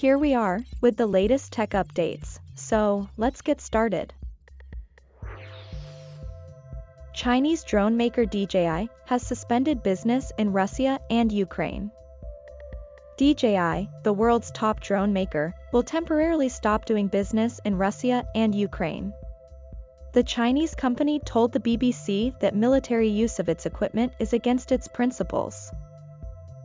Here we are, with the latest tech updates, so let's get started. Chinese drone maker DJI has suspended business in Russia and Ukraine. DJI, the world's top drone maker, will temporarily stop doing business in Russia and Ukraine. The Chinese company told the BBC that military use of its equipment is against its principles.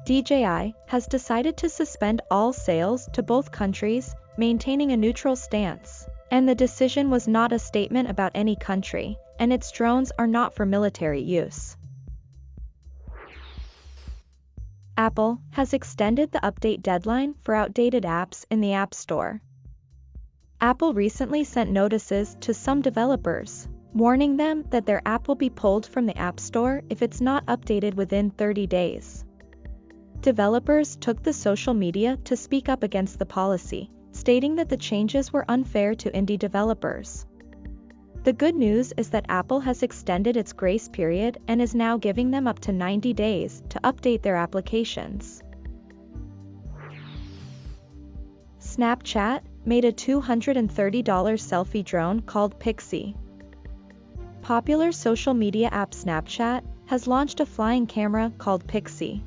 DJI has decided to suspend all sales to both countries, maintaining a neutral stance, and the decision was not a statement about any country, and its drones are not for military use. Apple has extended the update deadline for outdated apps in the App Store. Apple recently sent notices to some developers, warning them that their app will be pulled from the App Store if it's not updated within 30 days. Developers took the social media to speak up against the policy, stating that the changes were unfair to indie developers. The good news is that Apple has extended its grace period and is now giving them up to 90 days to update their applications. Snapchat made a $230 selfie drone called Pixy. Popular social media app Snapchat has launched a flying camera called Pixy.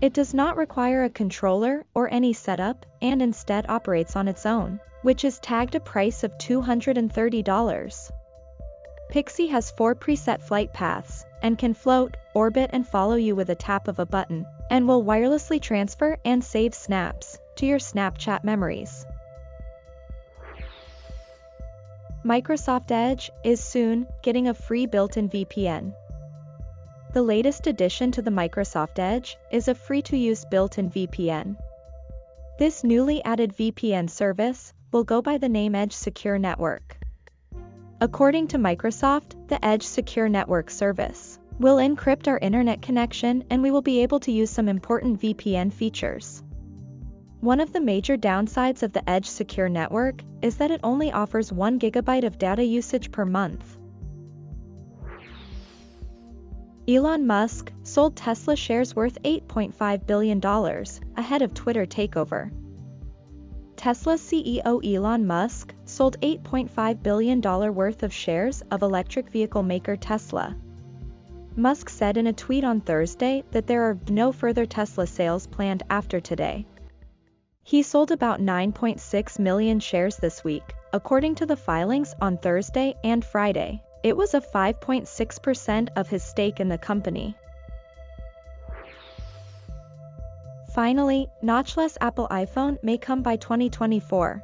It does not require a controller or any setup and instead operates on its own, which is tagged a price of $230. Pixy has 4 preset flight paths and can float, orbit and follow you with a tap of a button, and will wirelessly transfer and save snaps to your Snapchat memories. Microsoft Edge is soon getting a free built-in VPN. The latest addition to the Microsoft Edge is a free-to-use built-in VPN. This newly added VPN service will go by the name Edge Secure Network. According to Microsoft, the Edge Secure Network service will encrypt our internet connection and we will be able to use some important VPN features. One of the major downsides of the Edge Secure Network is that it only offers 1 GB of data usage per month. Elon Musk sold Tesla shares worth $8.5 billion ahead of Twitter takeover. Tesla CEO Elon Musk sold $8.5 billion worth of shares of electric vehicle maker Tesla. Musk said in a tweet on Thursday that there are no further Tesla sales planned after today. He sold about 9.6 million shares this week, according to the filings on Thursday and Friday. It was a 5.6% of his stake in the company. Finally, notchless Apple iPhone may come by 2024.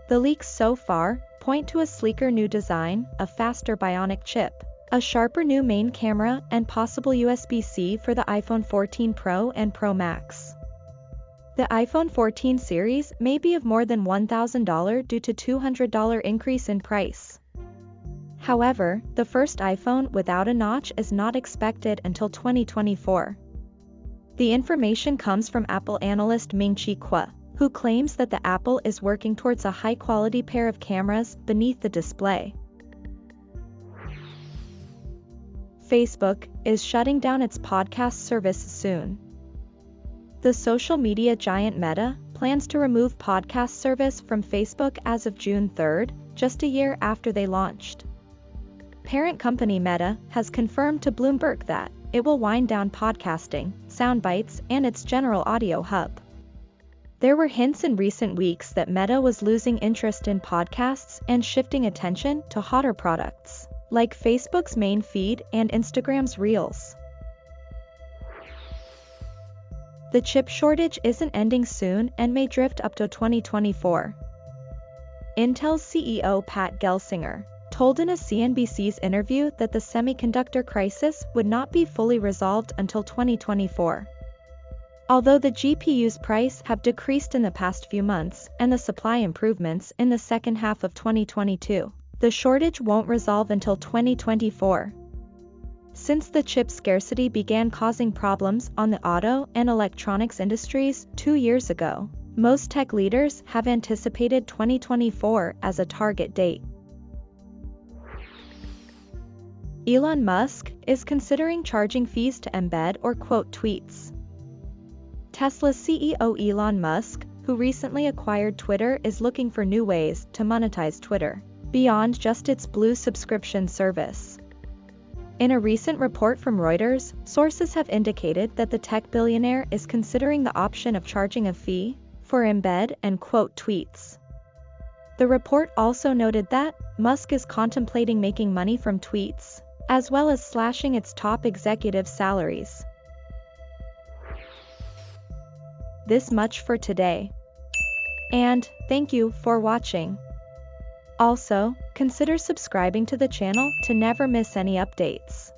The leaks so far point to a sleeker new design, a faster bionic chip, a sharper new main camera, and possible USB-C for the iPhone 14 Pro and Pro Max. The iPhone 14 series may be of more than $1,000 due to $200 increase in price. However, the first iPhone without a notch is not expected until 2024. The information comes from Apple analyst Ming-Chi Kuo, who claims that the Apple is working towards a high-quality pair of cameras beneath the display. Facebook is shutting down its podcast service soon. The social media giant Meta plans to remove podcast service from Facebook as of June 3, just a year after they launched. Parent company Meta has confirmed to Bloomberg that it will wind down podcasting, soundbites, and its general audio hub. There were hints in recent weeks that Meta was losing interest in podcasts and shifting attention to hotter products, like Facebook's main feed and Instagram's Reels. The chip shortage isn't ending soon and may drift up to 2024. Intel's CEO Pat Gelsinger told in a CNBC's interview that the semiconductor crisis would not be fully resolved until 2024. Although the GPU's price have decreased in the past few months and the supply improvements in the second half of 2022, the shortage won't resolve until 2024. Since the chip scarcity began causing problems on the auto and electronics industries 2 years ago, most tech leaders have anticipated 2024 as a target date. Elon Musk is considering charging fees to embed or quote tweets. Tesla's CEO Elon Musk who recently acquired Twitter, is looking for new ways to monetize Twitter beyond just its Blue subscription service. In a recent report from Reuters, sources have indicated that the tech billionaire is considering the option of charging a fee for embed and quote tweets. The report also noted that Musk is contemplating making money from tweets, as well as slashing its top executives' salaries. This much for today. And thank you for watching. Also, consider subscribing to the channel to never miss any updates.